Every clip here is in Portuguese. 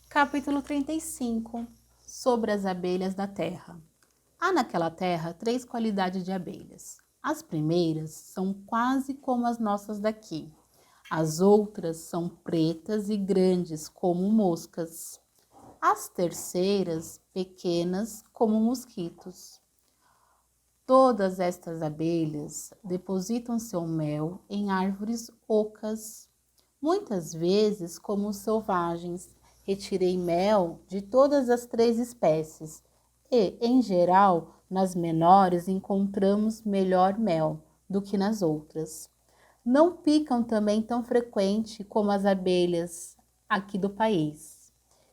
Capítulo 35. Sobre as abelhas da terra. Há naquela terra 3 qualidades de abelhas. As primeiras são quase como as nossas daqui. As outras são pretas e grandes como moscas. As terceiras, pequenas como mosquitos. Todas estas abelhas depositam seu mel em árvores ocas. Muitas vezes, como os selvagens, retirei mel de todas as 3 espécies e, em geral, nas menores encontramos melhor mel do que nas outras. Não picam também tão frequente como as abelhas aqui do país.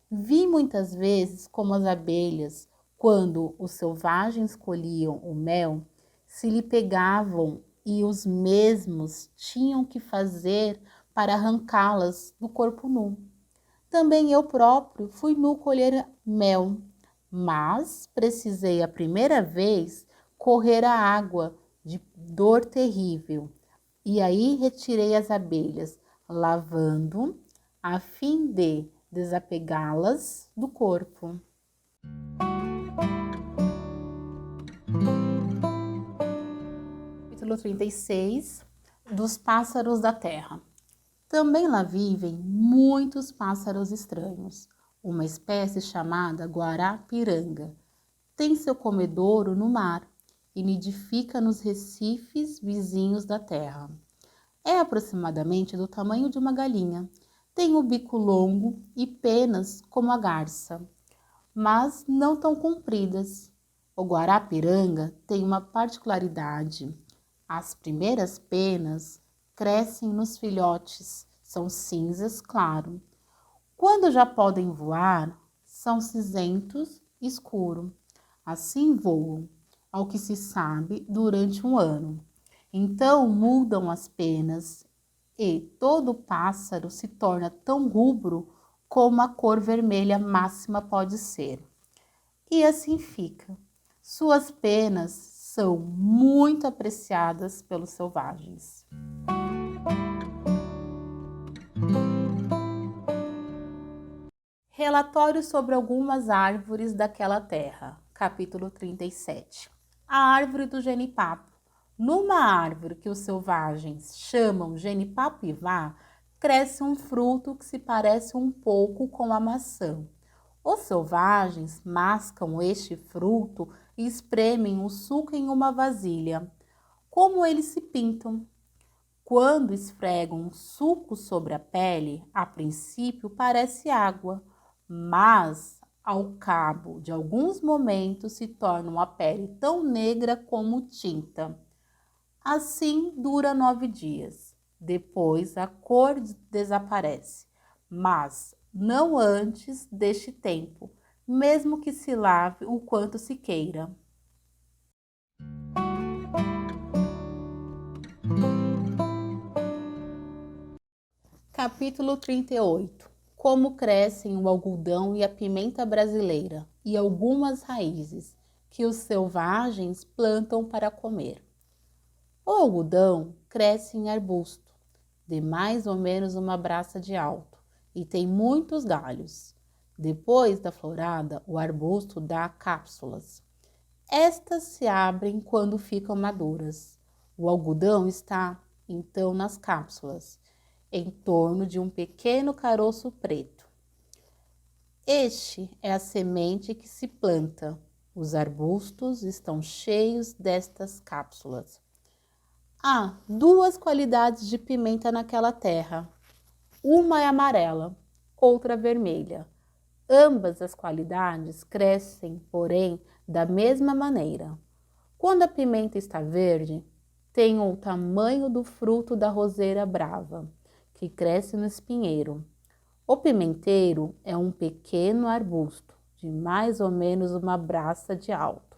Vi muitas vezes como as abelhas, quando os selvagens colhiam o mel, se lhe pegavam e os mesmos tinham que fazer para arrancá-las do corpo nu. Também eu próprio fui nu colher mel, mas precisei a primeira vez correr a água de dor terrível. E aí retirei as abelhas, lavando, a fim de desapegá-las do corpo. Capítulo 36. Dos pássaros da terra. Também lá vivem muitos pássaros estranhos. Uma espécie chamada guarapiranga tem seu comedouro no mar e nidifica nos recifes vizinhos da terra. É aproximadamente do tamanho de uma galinha. Tem o bico longo e penas como a garça, mas não tão compridas. O guarapiranga tem uma particularidade. As primeiras penas crescem nos filhotes, são cinzas claro. Quando já podem voar, são cinzentos escuro. Assim voam, ao que se sabe, durante um ano. Então mudam as penas e todo pássaro se torna tão rubro como a cor vermelha máxima pode ser. E assim fica. Suas penas são muito apreciadas pelos selvagens. Relatório sobre algumas árvores daquela terra. Capítulo 37. A árvore do genipapo. Numa árvore que os selvagens chamam genipapo-ivá, cresce um fruto que se parece um pouco com a maçã. Os selvagens mascam este fruto e espremem o suco em uma vasilha. Como eles se pintam? Quando esfregam o suco sobre a pele, a princípio parece água, mas ao cabo de alguns momentos se torna a pele tão negra como tinta. Assim dura 9 dias. Depois a cor desaparece, mas não antes deste tempo, mesmo que se lave o quanto se queira. Capítulo 38. Como crescem o algodão e a pimenta brasileira e algumas raízes que os selvagens plantam para comer. O algodão cresce em arbusto, de mais ou menos uma braça de alto, e tem muitos galhos. Depois da florada, o arbusto dá cápsulas. Estas se abrem quando ficam maduras. O algodão está, então, nas cápsulas, em torno de um pequeno caroço preto. Este é a semente que se planta. Os arbustos estão cheios destas cápsulas. Há 2 qualidades de pimenta naquela terra. Uma é amarela, outra vermelha. Ambas as qualidades crescem, porém, da mesma maneira. Quando a pimenta está verde, tem o tamanho do fruto da roseira brava, que cresce no espinheiro. O pimenteiro é um pequeno arbusto, de mais ou menos uma braça de alto.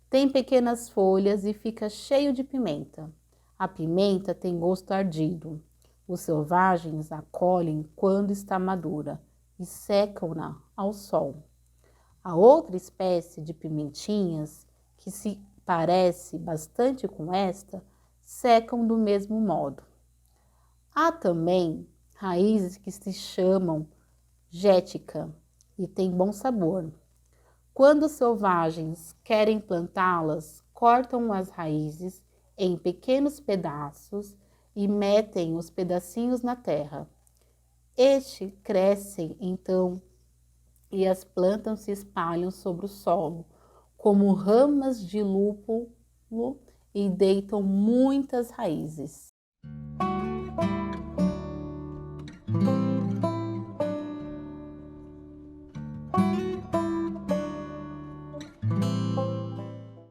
Tem pequenas folhas e fica cheio de pimenta. A pimenta tem gosto ardido. Os selvagens a colhem quando está madura e secam-na ao sol. A outra espécie de pimentinhas, que se parece bastante com esta, secam do mesmo modo. Há também raízes que se chamam jética e têm bom sabor. Quando os selvagens querem plantá-las, cortam as raízes em pequenos pedaços e metem os pedacinhos na terra. Estes crescem então e as plantas se espalham sobre o solo, como ramas de lúpulo, e deitam muitas raízes.